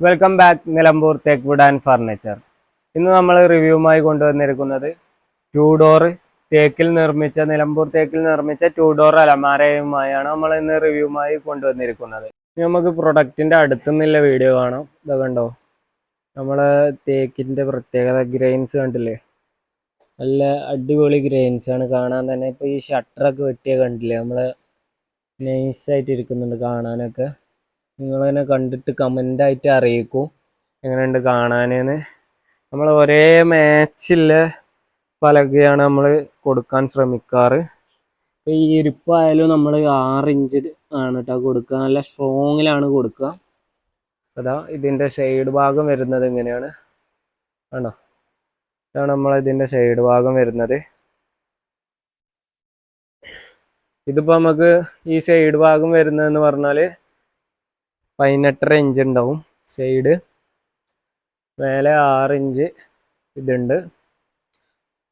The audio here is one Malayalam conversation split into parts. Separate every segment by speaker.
Speaker 1: വെൽക്കം ബാക്ക് നിലമ്പൂർ തേക്ക് വുഡ് ആൻഡ് ഫർണിച്ചർ. ഇന്ന് നമ്മൾ റിവ്യൂമായി കൊണ്ടുവന്നിരിക്കുന്നത് ടൂ ഡോർ നിലമ്പൂർ തേക്കിൽ നിർമ്മിച്ച ടൂ ഡോർ അലമാരയുമായാണ് നമ്മൾ ഇന്ന് റിവ്യൂമായി കൊണ്ടുവന്നിരിക്കുന്നത്. ഇനി നമുക്ക് പ്രൊഡക്റ്റിന്റെ അടുത്തുനിന്നുള്ള വീഡിയോ കാണാം. ഇത് കണ്ടോ, നമ്മളെ തേക്കിന്റെ പ്രത്യേകത ഗ്രെയിൻസ് കണ്ടില്ലേ, നല്ല അടിപൊളി ഗ്രെയിൻസ് ആണ് കാണാൻ തന്നെ. ഇപ്പൊ ഈ ഷട്ടറൊക്കെ വെട്ടിയ കണ്ടില്ലേ, നമ്മള് നൈസായിട്ട് ഇരിക്കുന്നുണ്ട് കാണാനൊക്കെ. നിങ്ങളതിനെ കണ്ടിട്ട് കമൻ്റായിട്ട് അറിയിക്കൂ എങ്ങനെയുണ്ട് കാണാനെന്ന്. നമ്മൾ ഒരേ മാച്ചില്ല പലകയാണ് നമ്മൾ കൊടുക്കാൻ ശ്രമിക്കാറ്. ഈ ഇരിപ്പായാലും നമ്മൾ 6 ഇഞ്ച് ആണ് കേട്ടോ കൊടുക്കുക, നല്ല സ്ട്രോങ്ങിലാണ് കൊടുക്കുക. അതാ ഇതിൻ്റെ സൈഡ് ഭാഗം വരുന്നത് എങ്ങനെയാണ് ആണോ, ഇതാണ് നമ്മളിതിൻ്റെ സൈഡ് ഭാഗം വരുന്നത്. ഇതിപ്പോൾ നമുക്ക് ഈ സൈഡ് ഭാഗം വരുന്നതെന്ന് പറഞ്ഞാൽ 18.5 ഇഞ്ച് ഉണ്ടാവും സൈഡ്, മേലെ 6 ഇഞ്ച് ഇതുണ്ട്,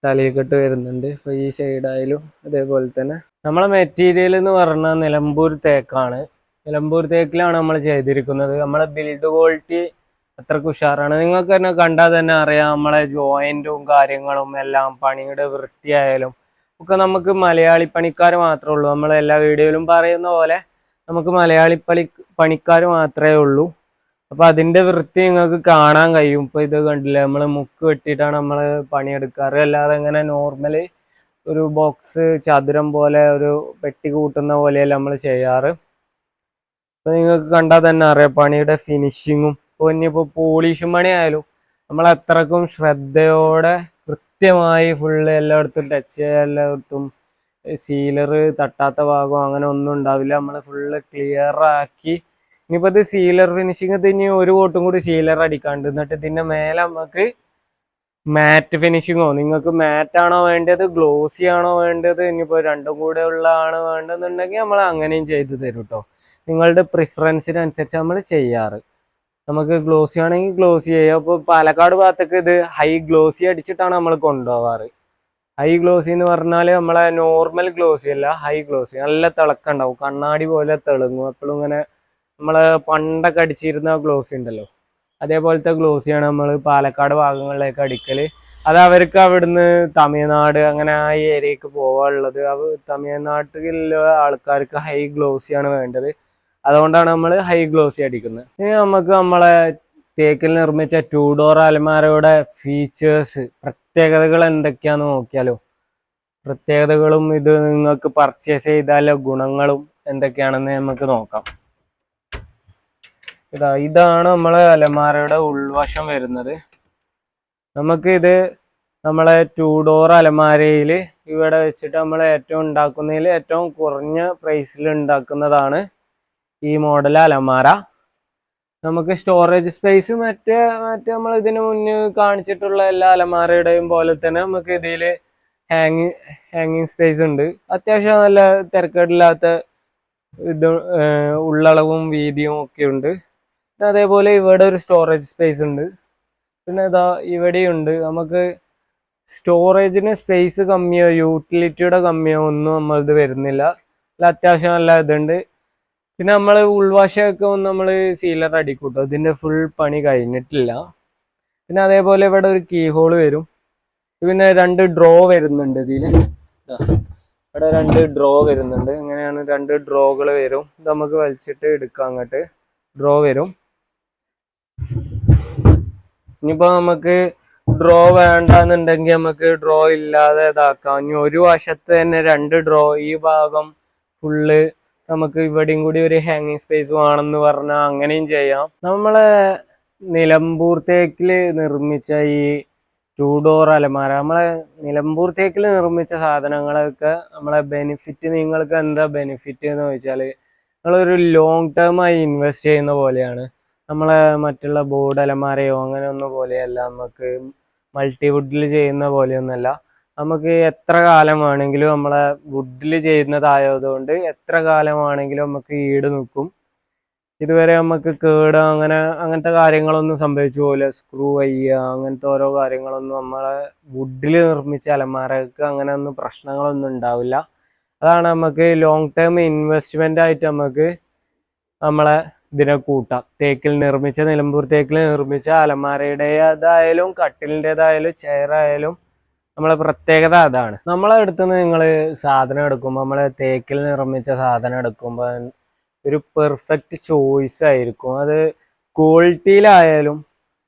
Speaker 1: തലയിൽക്കെട്ട് വരുന്നുണ്ട്. ഇപ്പോൾ ഈ സൈഡായാലും അതേപോലെ തന്നെ. നമ്മളെ മെറ്റീരിയൽ എന്ന് പറഞ്ഞാൽ നിലമ്പൂർ തേക്കാണ്. നിലമ്പൂർ തേക്കിലാണ് നമ്മൾ ചെയ്തിരിക്കുന്നത്. നമ്മളെ ബിൽഡ് ക്വാളിറ്റി അത്രക്ക് ഉഷാറാണ്. നിങ്ങൾക്ക് തന്നെ കണ്ടാൽ തന്നെ അറിയാം, നമ്മളെ ജോയിൻറ്റും കാര്യങ്ങളും എല്ലാം പണിയുടെ വൃത്തിയായാലും ഒക്കെ നമുക്ക് മലയാളി പണിക്കാർ മാത്രമേ ഉള്ളൂ. നമ്മൾ എല്ലാ വീഡിയോയിലും പറയുന്ന പോലെ നമുക്ക് മലയാളി പണിക്കാർ മാത്രമേ ഉള്ളൂ. അപ്പോൾ അതിൻ്റെ വൃത്തി നിങ്ങൾക്ക് കാണാൻ കഴിയും. ഇപ്പോൾ ഇത് കണ്ടില്ലേ, നമ്മൾ മുക്ക് വെട്ടിയിട്ടാണ് നമ്മൾ പണിയെടുക്കാറ്. അല്ലാതെ ഇങ്ങനെ നോർമലി ഒരു ബോക്സ് ചതുരം പോലെ ഒരു പെട്ടി കൂട്ടുന്ന പോലെയല്ല നമ്മൾ ചെയ്യാറ്. അപ്പോൾ നിങ്ങൾക്ക് കണ്ടാൽ തന്നെ അറിയാം പണിയുടെ ഫിനിഷിങ്ങും. ഇപ്പോൾ ഇനിയിപ്പോൾ പോളിഷും പണിയായാലും നമ്മൾ അത്രക്കും ശ്രദ്ധയോടെ കൃത്യമായി ഫുള്ള് എല്ലായിടത്തും ടച്ച് എല്ലായിടത്തും സീലർ തട്ടാത്ത ഭാഗം അങ്ങനെ ഒന്നും ഉണ്ടാവില്ല. നമ്മൾ ഫുള്ള് ക്ലിയർ ആക്കി. ഇനിയിപ്പോൾ ഇത് സീലർ ഫിനിഷിങ്, ഇത് ഇനി ഒരു കോട്ടും കൂടി സീലർ അടിക്കാണ്ട്, എന്നിട്ട് ഇതിൻ്റെ മേലെ നമുക്ക് മാറ്റ് ഫിനിഷിങ്ങോ, നിങ്ങൾക്ക് മാറ്റാണോ വേണ്ടത് ഗ്ലോസി ആണോ വേണ്ടത്, ഇനിയിപ്പോൾ രണ്ടും കൂടെ ഉള്ളതാണ് വേണ്ടതെന്നുണ്ടെങ്കിൽ നമ്മൾ അങ്ങനെയും ചെയ്തു തരും കേട്ടോ. നിങ്ങളുടെ പ്രിഫറൻസിനനുസരിച്ച് നമ്മൾ ചെയ്യാറ്. നമുക്ക് ഗ്ലോസി ആണെങ്കിൽ ഗ്ലോസി ചെയ്യാം. അപ്പോൾ പാലക്കാട് ഭാഗത്തേക്ക് ഇത് ഹൈ ഗ്ലോസി അടിച്ചിട്ടാണ് നമ്മൾ കൊണ്ടുപോകാറ്. ഹൈ ഗ്ലോസി എന്ന് പറഞ്ഞാൽ നമ്മളെ നോർമൽ ഗ്ലോസി അല്ല, ഹൈ ഗ്ലോസി. നല്ല തിളക്കം ഉണ്ടാവും, കണ്ണാടി പോലെ തിളങ്ങും. എപ്പോഴും ഇങ്ങനെ നമ്മൾ പണ്ടൊക്കെ അടിച്ചിരുന്ന ഗ്ലോസി ഉണ്ടല്ലോ, അതേപോലത്തെ ഗ്ലോസിയാണ് നമ്മൾ പാലക്കാട് ഭാഗങ്ങളിലേക്ക് അടിക്കൽ. അത് അവർക്ക് അവിടുന്ന് തമിഴ്നാട് അങ്ങനെ ആ ഏരിയക്ക് പോകാനുള്ളത്. തമിഴ്നാട്ടിലുള്ള ആൾക്കാർക്ക് ഹൈ ഗ്ലോസിയാണ് വേണ്ടത്. അതുകൊണ്ടാണ് നമ്മൾ ഹൈ ഗ്ലോസി അടിക്കുന്നത്. ഇനി നമുക്ക് നമ്മളെ തേക്കിൽ നിർമ്മിച്ച ടൂ ഡോർ അലമാരയുടെ ഫീച്ചേഴ്സ്, പ്രത്യേകതകൾ എന്തൊക്കെയാണെന്ന് നോക്കിയാലോ. പ്രത്യേകതകളും ഇത് നിങ്ങൾക്ക് പർച്ചേസ് ചെയ്താലോ ഗുണങ്ങളും എന്തൊക്കെയാണെന്ന് നമുക്ക് നോക്കാം. ഇതാണ് നമ്മളെ അലമാരയുടെ ഉൾവശം വരുന്നത്. നമുക്കിത് നമ്മളെ ടൂ ഡോർ അലമാരയിൽ ഇവിടെ വെച്ചിട്ട് നമ്മൾ ഏറ്റവും ഉണ്ടാക്കുന്നതിൽ ഏറ്റവും കുറഞ്ഞ പ്രൈസിൽ ഉണ്ടാക്കുന്നതാണ് ഈ മോഡൽ അലമാര. നമുക്ക് സ്റ്റോറേജ് സ്പേസ് മറ്റേ നമ്മൾ ഇതിനു മുന്നേ കാണിച്ചിട്ടുള്ള എല്ലാ അലമാരയുടെയും പോലെ തന്നെ നമുക്ക് ഇതിൽ ഹാങ്ങിങ് സ്പേസ് ഉണ്ട്. അത്യാവശ്യം നല്ല തിരക്കേടില്ലാത്ത ഇത് ഉള്ളളവും വീതിയും ഒക്കെ ഉണ്ട്. അതേപോലെ ഇവിടെ ഒരു സ്റ്റോറേജ് സ്പേസ് ഉണ്ട്. പിന്നെ ഇതാ ഇവിടെയുണ്ട്. നമുക്ക് സ്റ്റോറേജിന് സ്പേസ് കമ്മിയോ യൂട്ടിലിറ്റിയുടെ കമ്മിയോ ഒന്നും നമ്മളത് വരുന്നില്ല. അത്യാവശ്യം നല്ല ഇതുണ്ട്. പിന്നെ നമ്മൾ ഉൾവശമൊക്കെ ഒന്ന് നമ്മൾ സീലർ അടിക്കൂട്ടോ, ഇതിൻ്റെ ഫുൾ പണി കഴിഞ്ഞിട്ടില്ല. പിന്നെ അതേപോലെ ഇവിടെ ഒരു കീ ഹോള് വരും. പിന്നെ 2 ഡ്രോ വരുന്നുണ്ട് ഇതിൽ. ഇവിടെ 2 ഡ്രോ വരുന്നുണ്ട്. ഇങ്ങനെയാണ് 2 ഡ്രോകൾ വരും. ഇത് നമുക്ക് വലിച്ചിട്ട് എടുക്കാം, അങ്ങോട്ട് ഡ്രോ വരും. ഇനിയിപ്പോൾ നമുക്ക് ഡ്രോ വേണ്ടെന്നുണ്ടെങ്കിൽ നമുക്ക് ഡ്രോ ഇല്ലാതെ ഇതാക്കാം. ഇനി ഒരു വശത്ത് തന്നെ 2 ഡ്രോ, ഈ ഭാഗം ഫുള്ള് നമുക്ക് ഇവിടെയും കൂടി ഒരു ഹാങ്ങിങ് സ്പേസ് വേണമെന്ന് പറഞ്ഞാൽ അങ്ങനെയും ചെയ്യാം. നമ്മളെ നിലമ്പൂർ തേക്കിൽ നിർമ്മിച്ച ഈ ടൂ ഡോർ അലമാര, നമ്മളെ നിലമ്പൂർ തേക്കിൽ നിർമ്മിച്ച സാധനങ്ങളൊക്കെ നമ്മളെ ബെനിഫിറ്റ്, നിങ്ങൾക്ക് എന്താ ബെനിഫിറ്റ് എന്ന് ചോദിച്ചാൽ നിങ്ങളൊരു ലോങ് ടേം ആയി ഇൻവെസ്റ്റ് ചെയ്യുന്ന പോലെയാണ്. നമ്മളെ മറ്റുള്ള ബോർഡ് അലമാരയോ അങ്ങനെ ഒന്നും പോലെയല്ല, നമുക്ക് മൾട്ടിവുഡിൽ ചെയ്യുന്ന പോലെയൊന്നുമല്ല. നമുക്ക് എത്ര കാലം വേണമെങ്കിലും നമ്മളെ വുഡിൽ ചെയ്യുന്നതായതുകൊണ്ട് എത്ര കാലം വേണമെങ്കിലും നമുക്ക് ഈട് നിൽക്കും. ഇതുവരെ നമുക്ക് കേട് അങ്ങനത്തെ കാര്യങ്ങളൊന്നും സംഭവിച്ചു പോകില്ല. സ്ക്രൂ അയ്യുക അങ്ങനത്തെ ഓരോ കാര്യങ്ങളൊന്നും നമ്മളെ വുഡിൽ നിർമ്മിച്ച അലമാരക്ക് അങ്ങനെയൊന്നും പ്രശ്നങ്ങളൊന്നും ഉണ്ടാവില്ല. അതാണ് നമുക്ക് ലോങ് ടേം ഇൻവെസ്റ്റ്മെൻ്റ് ആയിട്ട് നമുക്ക് നമ്മളെ ഇതിനെ കൂട്ടാം. തേക്കിൽ നിർമ്മിച്ച, നിലമ്പൂർ തേക്കിൽ നിർമ്മിച്ച അലമാരയുടേതായാലും കട്ടിലിൻ്റെതായാലും ചെയറായാലും നമ്മളെ പ്രത്യേകത അതാണ്. നമ്മളെ അടുത്തുനിന്ന് നിങ്ങൾ സാധനം എടുക്കുമ്പോൾ, നമ്മൾ തേക്കിൽ നിർമ്മിച്ച സാധനം എടുക്കുമ്പോൾ ഒരു പെർഫെക്റ്റ് ചോയ്സ് ആയിരിക്കും. അത് ക്വാളിറ്റിയിലായാലും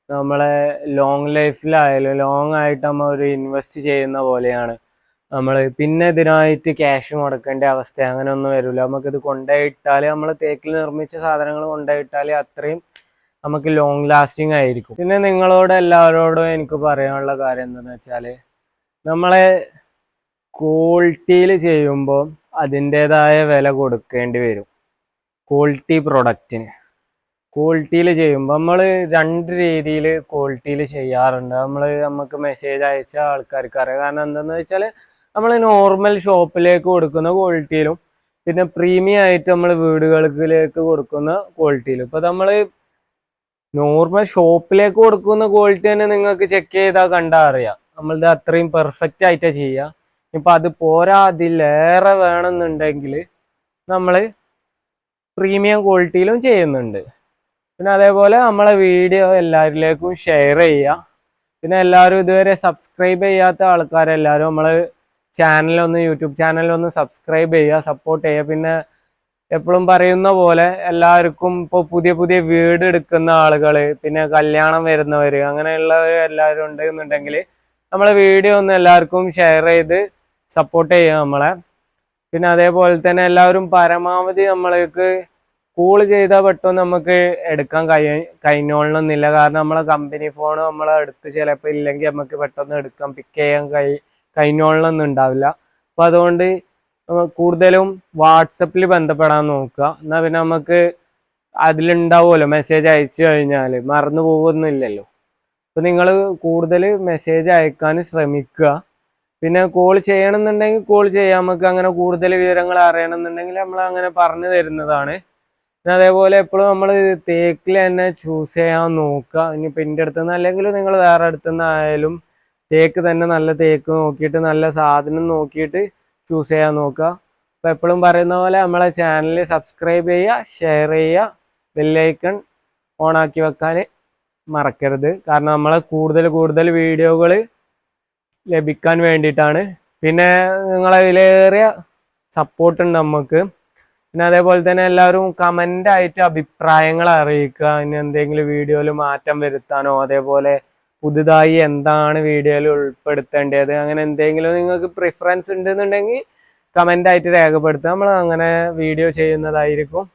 Speaker 1: നമ്മളെ ലോങ് ലൈഫിലായാലും ലോങ് ആയിട്ട് നമ്മൾ ഒരു ഇൻവെസ്റ്റ് ചെയ്യുന്ന പോലെയാണ്. നമ്മൾ പിന്നെ ഇതിനായിട്ട് ക്യാഷ് മുടക്കേണ്ട അവസ്ഥ അങ്ങനെ ഒന്നും വരില്ല. നമുക്കിത് കൊണ്ടുപോയിട്ടാൽ, നമ്മൾ തേക്കിൽ നിർമ്മിച്ച സാധനങ്ങൾ കൊണ്ടുപോയിട്ടാൽ അത്രയും നമുക്ക് ലോങ് ലാസ്റ്റിംഗ് ആയിരിക്കും. പിന്നെ നിങ്ങളോട് എല്ലാവരോടും എനിക്ക് പറയാനുള്ള കാര്യം എന്താണെന്ന് വെച്ചാൽ, നമ്മളെ ക്വാളിറ്റിയിൽ ചെയ്യുമ്പോൾ അതിൻ്റെതായ വില കൊടുക്കേണ്ടി വരും. ക്വാളിറ്റി പ്രൊഡക്റ്റിന് ക്വാളിറ്റിയിൽ ചെയ്യുമ്പോൾ നമ്മൾ രണ്ട് രീതിയിൽ ക്വാളിറ്റിയിൽ ചെയ്യാറുണ്ട്. നമുക്ക് മെസ്സേജ് അയച്ച ആൾക്കാർക്ക് അറിയാം. കാരണം എന്താണെന്ന് വെച്ചാൽ, നമ്മൾ നോർമൽ ഷോപ്പിലേക്ക് കൊടുക്കുന്ന ക്വാളിറ്റിയിലും പിന്നെ പ്രീമിയം ആയിട്ട് നമ്മൾ വീടുകളിലേക്ക് കൊടുക്കുന്ന ക്വാളിറ്റിയിലും. ഇപ്പോൾ നമ്മൾ നോർമൽ ഷോപ്പിലേക്ക് കൊടുക്കുന്ന ക്വാളിറ്റി തന്നെ നിങ്ങൾക്ക് ചെക്ക് ചെയ്താൽ കണ്ടാൽ അറിയാം, നമ്മളിത് അത്രയും പെർഫെക്റ്റ് ആയിട്ടാണ് ചെയ്യുക. ഇപ്പം അത് പോരാ, അതിലേറെ വേണമെന്നുണ്ടെങ്കിൽ നമ്മൾ പ്രീമിയം ക്വാളിറ്റിയിലും ചെയ്യുന്നുണ്ട്. പിന്നെ അതേപോലെ നമ്മളെ വീഡിയോ എല്ലാവരിലേക്കും ഷെയർ ചെയ്യുക. പിന്നെ എല്ലാവരും ഇതുവരെ സബ്സ്ക്രൈബ് ചെയ്യാത്ത ആൾക്കാരെല്ലാവരും നമ്മൾ യൂട്യൂബ് ചാനലൊന്ന് സബ്സ്ക്രൈബ് ചെയ്യുക, സപ്പോർട്ട് ചെയ്യുക. പിന്നെ എപ്പോഴും പറയുന്ന പോലെ എല്ലാവർക്കും ഇപ്പോൾ പുതിയ പുതിയ വീട് എടുക്കുന്ന ആളുകൾ, പിന്നെ കല്യാണം വരുന്നവർ, അങ്ങനെയുള്ളവർ എല്ലാവരും ഉണ്ടെന്നുണ്ടെങ്കിൽ നമ്മളെ വീഡിയോ ഒന്ന് എല്ലാവർക്കും ഷെയർ ചെയ്ത് സപ്പോർട്ട് ചെയ്യുക നമ്മളെ. പിന്നെ അതേപോലെ തന്നെ എല്ലാവരും പരമാവധി നമ്മൾക്ക് കൂൾ ചെയ്താൽ പെട്ടെന്ന് നമുക്ക് എടുക്കാൻ കഴിഞ്ഞോളണമെന്നില്ല. കാരണം നമ്മളെ കമ്പനി ഫോൺ നമ്മളെ അടുത്ത് ചിലപ്പോൾ ഇല്ലെങ്കിൽ നമുക്ക് പെട്ടെന്ന് എടുക്കാൻ പിക്ക് ചെയ്യാൻ കഴിഞ്ഞോളണമെന്നും ഉണ്ടാവില്ല. അപ്പം അതുകൊണ്ട് കൂടുതലും വാട്സപ്പിൽ ബന്ധപ്പെടാൻ നോക്കുക. എന്നാൽ പിന്നെ നമുക്ക് അതിലുണ്ടാവുമല്ലോ, മെസ്സേജ് അയച്ചു കഴിഞ്ഞാൽ മറന്നു പോകുന്നില്ലല്ലോ. അപ്പം നിങ്ങൾ കൂടുതൽ മെസ്സേജ് അയക്കാൻ ശ്രമിക്കുക. പിന്നെ കോൾ ചെയ്യണമെന്നുണ്ടെങ്കിൽ കോൾ ചെയ്യാം. നമുക്ക് അങ്ങനെ കൂടുതൽ വിവരങ്ങൾ അറിയണമെന്നുണ്ടെങ്കിൽ നമ്മൾ അങ്ങനെ പറഞ്ഞു തരുന്നതാണ്. പിന്നെ അതേപോലെ എപ്പോഴും നമ്മൾ തേക്കിൽ തന്നെ ചൂസ് ചെയ്യാൻ നോക്കുക. ഇനിയിപ്പോൾ എൻ്റെ അടുത്ത് നിന്ന് അല്ലെങ്കിൽ നിങ്ങൾ വേറെ അടുത്തു നിന്നായാലും തേക്ക് തന്നെ, നല്ല തേക്ക് നോക്കിയിട്ട് നല്ല സാധനം നോക്കിയിട്ട് ചൂസ് ചെയ്യാൻ നോക്കുക. അപ്പോൾ എപ്പോഴും പറയുന്ന പോലെ നമ്മളെ ചാനൽ സബ്സ്ക്രൈബ് ചെയ്യുക, ഷെയർ ചെയ്യുക, ബെല്ലൈക്കൺ ഓണാക്കി വെക്കാൻ മറക്കരുത്. കാരണം നമ്മളെ കൂടുതൽ വീഡിയോകൾ ലഭിക്കാൻ വേണ്ടിയിട്ടാണ്. പിന്നെ നിങ്ങളെ വിലയേറിയ സപ്പോർട്ടുണ്ട് നമുക്ക്. പിന്നെ അതേപോലെ തന്നെ എല്ലാവരും കമൻ്റായിട്ട് അഭിപ്രായങ്ങൾ അറിയിക്കുക. ഇനി എന്തെങ്കിലും വീഡിയോയിൽ മാറ്റം വരുത്താനോ അതേപോലെ പുതുതായി എന്താണ് വീഡിയോയിൽ ഉൾപ്പെടുത്തേണ്ടത്, അങ്ങനെ എന്തെങ്കിലും നിങ്ങൾക്ക് പ്രിഫറൻസ് ഉണ്ടെന്നുണ്ടെങ്കിൽ കമൻ്റായിട്ട് രേഖപ്പെടുത്തുക. നമ്മൾ അങ്ങനെ വീഡിയോ ചെയ്യുന്നതായിരിക്കും.